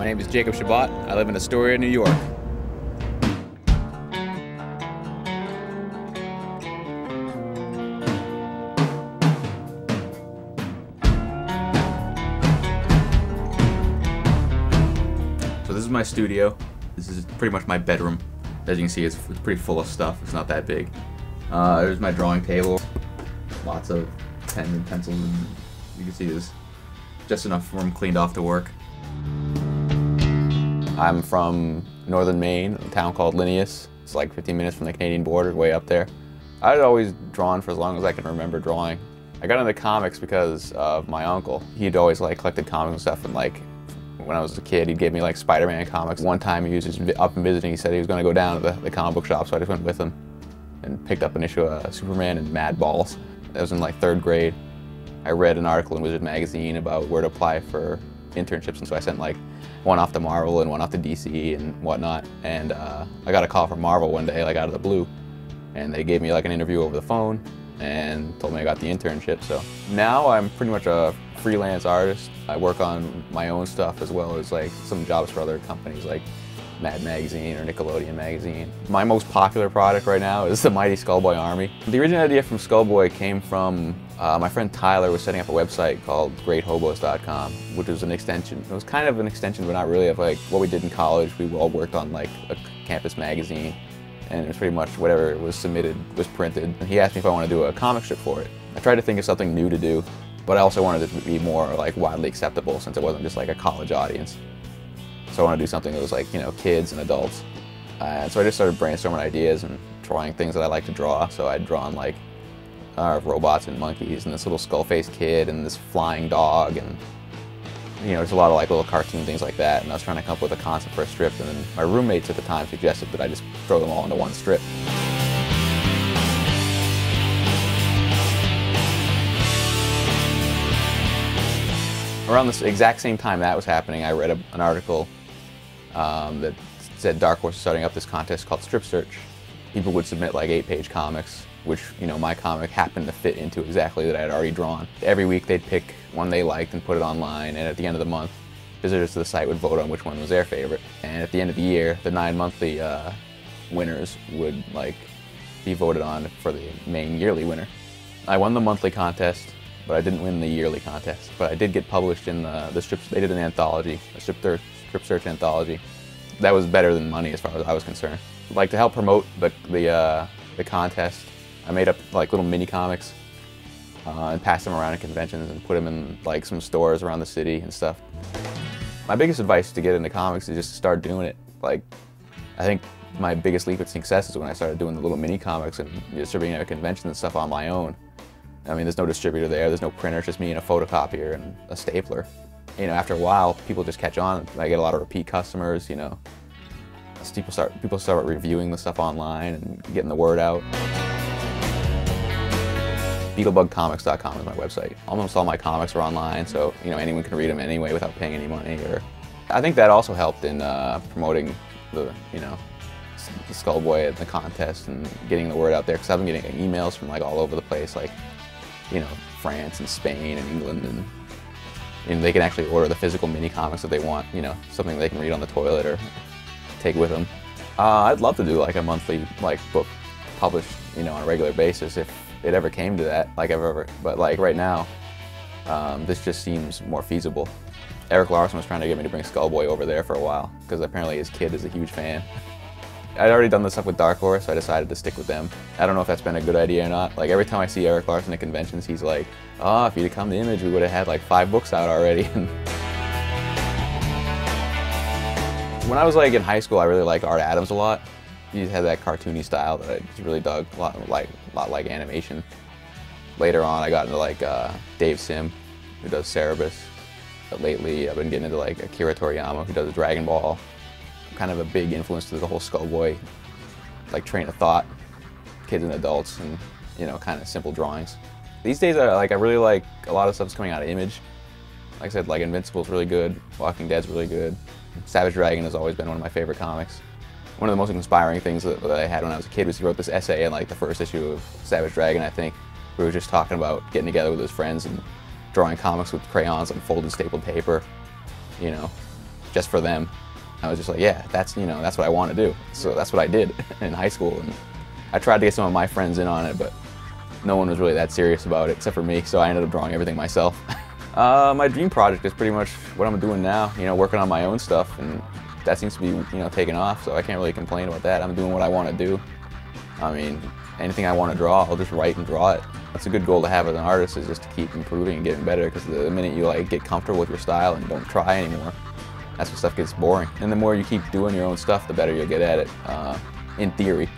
My name is Jacob Chabot. I live in Astoria, New York. So this is my studio. This is pretty much my bedroom. As you can see, it's pretty full of stuff. It's not that big. There's my drawing table. Lots of pens and pencils, and you can see there's just enough room cleaned off to work. I'm from northern Maine, a town called Linneus. It's like 15 minutes from the Canadian border, way up there. I'd always drawn for as long as I can remember drawing. I got into comics because of my uncle. He'd always like collected comics and stuff, and like when I was a kid, he'd give me like Spider-Man comics. One time he was just up and visiting, he said he was going to go down to the comic book shop, so I just went with him and picked up an issue of Superman and Mad Balls. That was in like 3rd grade. I read an article in Wizard magazine about where to apply for internships, and so I sent like one off to Marvel and one off to DC and whatnot. And I got a call from Marvel one day, like out of the blue, and they gave me like an interview over the phone and told me I got the internship. So now I'm pretty much a freelance artist. I work on my own stuff as well as like some jobs for other companies like Mad Magazine or Nickelodeon Magazine. My most popular product right now is the Mighty Skullboy Army. The original idea from Skullboy came from my friend Tyler was setting up a website called greathobos.com, which was an extension. It was kind of an extension, but not really, of like what we did in college. We all worked on like a campus magazine, and it was pretty much whatever was submitted was printed. And he asked me if I want to do a comic strip for it. I tried to think of something new to do, but I also wanted it to be more like widely acceptable since it wasn't just like a college audience. So I wanted to do something that was like, you know, kids and adults. And so I just started brainstorming ideas and drawing things that I like to draw. So I'd drawn like robots and monkeys and this little skull-faced kid and this flying dog, and you know, there's a lot of like little cartoon things like that. And I was trying to come up with a concept for a strip, and then my roommates at the time suggested that I just throw them all into one strip. Around this exact same time that was happening, I read an article that said Dark Horse was starting up this contest called Strip Search. People would submit like 8-page comics, which, you know, my comic happened to fit into exactly that I had already drawn. Every week they'd pick one they liked and put it online, and at the end of the month, visitors to the site would vote on which one was their favorite. And at the end of the year, the 9 monthly winners would like be voted on for the main yearly winner. I won the monthly contest, but I didn't win the yearly contest. But I did get published in the strips. They did an anthology, a strip search anthology. That was better than money as far as I was concerned. Like, to help promote the contest, I made up like little mini comics and passed them around at conventions and put them in like some stores around the city and stuff. My biggest advice to get into comics is just to start doing it. Like, I think my biggest leap of success is when I started doing the little mini comics and distributing at conventions and stuff on my own. I mean, there's no distributor there, there's no printer, it's just me and a photocopier and a stapler. You know, after a while, people just catch on. I get a lot of repeat customers, you know. People start reviewing the stuff online and getting the word out. BeetleBugComics.com is my website. Almost all my comics are online, so you know, anyone can read them anyway without paying any money. I think that also helped in promoting the Skullboy at the contest and getting the word out there, because I've been getting emails from like all over the place, like, you know, France and Spain and England, and they can actually order the physical mini comics if they want, you know, something they can read on the toilet or take with them. I'd love to do like a monthly like book published, you know, on a regular basis if it ever came to that, but like right now, this just seems more feasible. Eric Larson was trying to get me to bring Skullboy over there for a while, because apparently his kid is a huge fan. I'd already done this stuff with Dark Horse, so I decided to stick with them. I don't know if that's been a good idea or not. Like, every time I see Eric Larson at conventions, he's like, oh, if you'd come to Image, we would have had like 5 books out already. When I was like in high school, I really liked Art Adams a lot. He had that cartoony style that I just really dug, a lot like animation. Later on, I got into like Dave Sim, who does Cerebus. But lately, I've been getting into like Akira Toriyama, who does Dragon Ball. Kind of a big influence to the whole Skullboy like train of thought, kids and adults, and you know, kind of simple drawings. These days, I really like a lot of stuff's coming out of Image. Like I said, like Invincible's really good, Walking Dead's really good. Savage Dragon has always been one of my favorite comics. One of the most inspiring things that I had when I was a kid was he wrote this essay in like the first issue of Savage Dragon, I think. We were just talking about getting together with his friends and drawing comics with crayons on folded stapled paper, you know, just for them. I was just like, yeah, that's that's what I want to do. So that's what I did in high school, and I tried to get some of my friends in on it, but no one was really that serious about it except for me. So I ended up drawing everything myself. My dream project is pretty much what I'm doing now. Working on my own stuff, and that seems to be taking off. So I can't really complain about that. I'm doing what I want to do. I mean, anything I want to draw, I'll just write and draw it. That's a good goal to have as an artist, is just to keep improving and getting better, because the minute you get comfortable with your style and don't try anymore, that's when stuff gets boring. And the more you keep doing your own stuff, the better you'll get at it, in theory.